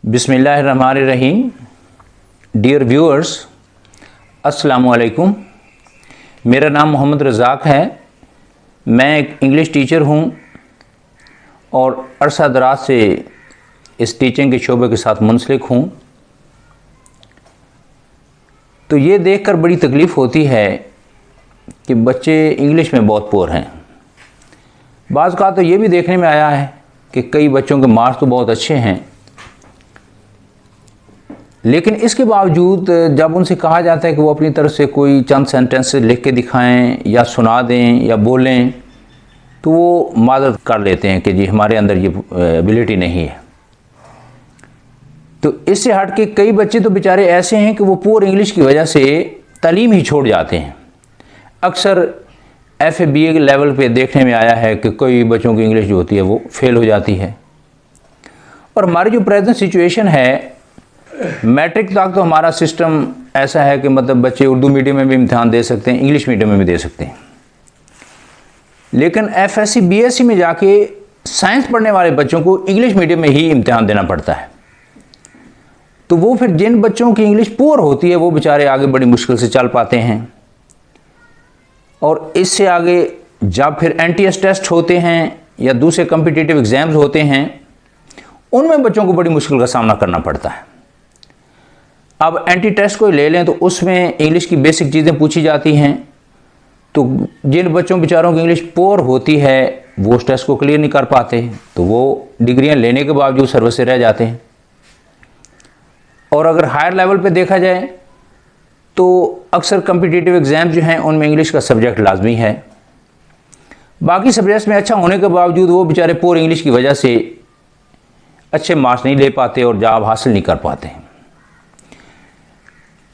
बिस्मिल्लाहिर्रहमानिर्रहीम। Dear viewers, अस्सलामु अलैकुम। मेरा नाम मोहम्मद रज़ाक है। मैं एक इंग्लिश टीचर हूँ और अरसा दराज से इस टीचिंग के शोबे के साथ मुंसलिक हूँ। तो ये देखकर बड़ी तकलीफ़ होती है कि बच्चे इंग्लिश में बहुत पुअर हैं। बाज़ का तो ये भी देखने में आया है कि कई बच्चों के मार्क्स तो बहुत अच्छे हैं, लेकिन इसके बावजूद जब उनसे कहा जाता है कि वो अपनी तरफ से कोई चंद सेंटेंसेस लिख के दिखाएं या सुना दें या बोलें, तो वो माज़रत कर लेते हैं कि जी हमारे अंदर ये एबिलिटी नहीं है। तो इससे हट के कई बच्चे तो बेचारे ऐसे हैं कि वो पुअर इंग्लिश की वजह से तालीम ही छोड़ जाते हैं। अक्सर FA BA के लेवल पे देखने में आया है कि कई बच्चों की इंग्लिश जो होती है वो फेल हो जाती है। और हमारी जो प्रेजेंट सिचुएशन है, मैट्रिक तक तो हमारा सिस्टम ऐसा है कि मतलब बच्चे उर्दू मीडियम में भी इम्तिहान दे सकते हैं, इंग्लिश मीडियम में भी दे सकते हैं। लेकिन FSC BSc में जाके साइंस पढ़ने वाले बच्चों को इंग्लिश मीडियम में ही इम्तिहान देना पड़ता है। तो वो फिर जिन बच्चों की इंग्लिश पुअर होती है वो बेचारे आगे बड़ी मुश्किल से चल पाते हैं। और इससे आगे जब फिर NTS टेस्ट होते हैं या दूसरे कम्पिटिटिव एग्ज़ाम्स होते हैं, उनमें बच्चों को बड़ी मुश्किल का सामना करना पड़ता है। अब NT टेस्ट को ले लें तो उसमें इंग्लिश की बेसिक चीज़ें पूछी जाती हैं। तो जिन बच्चों बेचारों की इंग्लिश पुअर होती है वो उस टेस्ट को क्लियर नहीं कर पाते, तो वो डिग्रियां लेने के बावजूद सर्विस से रह जाते हैं। और अगर हायर लेवल पे देखा जाए तो अक्सर कम्पिटिटिव एग्ज़ाम जो हैं उनमें इंग्लिश का सब्जेक्ट लाजमी है। बाकी सब्जेक्ट्स में अच्छा होने के बावजूद वो बेचारे पुअर इंग्लिश की वजह से अच्छे मार्क्स नहीं ले पाते और जॉब हासिल नहीं कर पाते।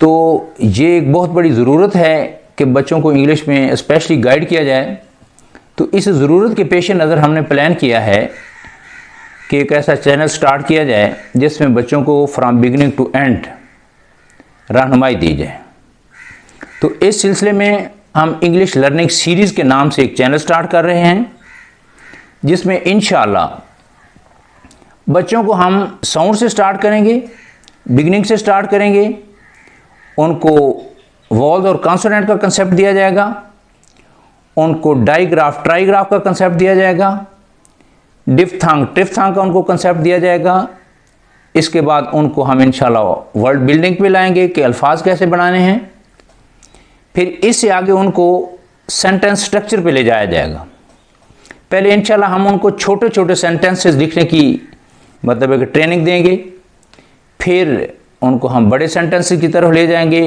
तो ये एक बहुत बड़ी ज़रूरत है कि बच्चों को इंग्लिश में स्पेशली गाइड किया जाए। तो इस ज़रूरत के पेश नज़र हमने प्लान किया है कि एक ऐसा चैनल स्टार्ट किया जाए जिसमें बच्चों को फ्रॉम बिगिनिंग टू एंड रहनुमाई दी जाए। तो इस सिलसिले में हम इंग्लिश लर्निंग सीरीज़ के नाम से एक चैनल स्टार्ट कर रहे हैं, जिसमें इंशाअल्लाह बच्चों को हम साउंड से स्टार्ट करेंगे, बिगिनिंग से स्टार्ट करेंगे। उनको वॉल्स और कॉन्सोनेंट का कंसेप्ट दिया जाएगा, उनको डाईग्राफ ट्राईग्राफ का कंसेप्ट दिया जाएगा, डिफ्थांग ट्रिफ्थांग का उनको कंसेप्ट दिया जाएगा। इसके बाद उनको हम इंशाल्लाह वर्ड बिल्डिंग पे लाएंगे कि अल्फाज कैसे बनाने हैं। फिर इससे आगे उनको सेंटेंस स्ट्रक्चर पे ले जाया जाएगा। पहले इंशाल्लाह हम उनको छोटे छोटे सेंटेंसेस लिखने की मतलब एक ट्रेनिंग देंगे। फिर उनको हम बड़े सेंटेंसेस की तरफ ले जाएंगे,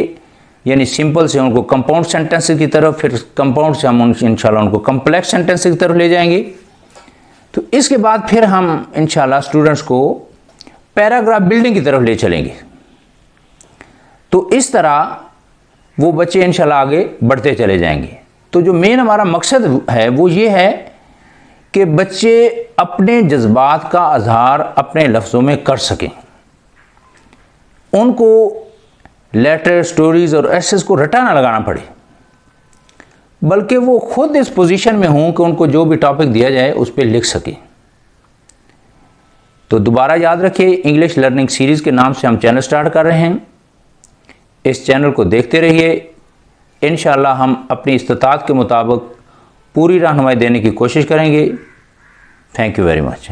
यानी सिंपल से उनको कंपाउंड सेंटेंसेस की तरफ, फिर कंपाउंड से हम इंशाल्लाह उनको कॉम्प्लेक्स सेंटेंसेस की तरफ ले जाएंगे। तो इसके बाद फिर हम इंशाल्लाह स्टूडेंट्स को पैराग्राफ बिल्डिंग की तरफ ले चलेंगे। तो इस तरह वो बच्चे इंशाल्लाह आगे बढ़ते चले जाएंगे। तो जो मेन हमारा मकसद है वो ये है कि बच्चे अपने जज्बात का इज़हार अपने लफ्ज़ों में कर सकें। उनको लेटर, स्टोरीज़ और एसेस को रटा ना लगाना पड़े, बल्कि वो खुद इस पोजीशन में हों कि उनको जो भी टॉपिक दिया जाए उस पर लिख सकें। तो दोबारा याद रखिए, इंग्लिश लर्निंग सीरीज़ के नाम से हम चैनल स्टार्ट कर रहे हैं। इस चैनल को देखते रहिए। इंशाअल्लाह हम अपनी इस्तिताअत के मुताबिक पूरी रहनुमाई देने की कोशिश करेंगे। Thank you very much.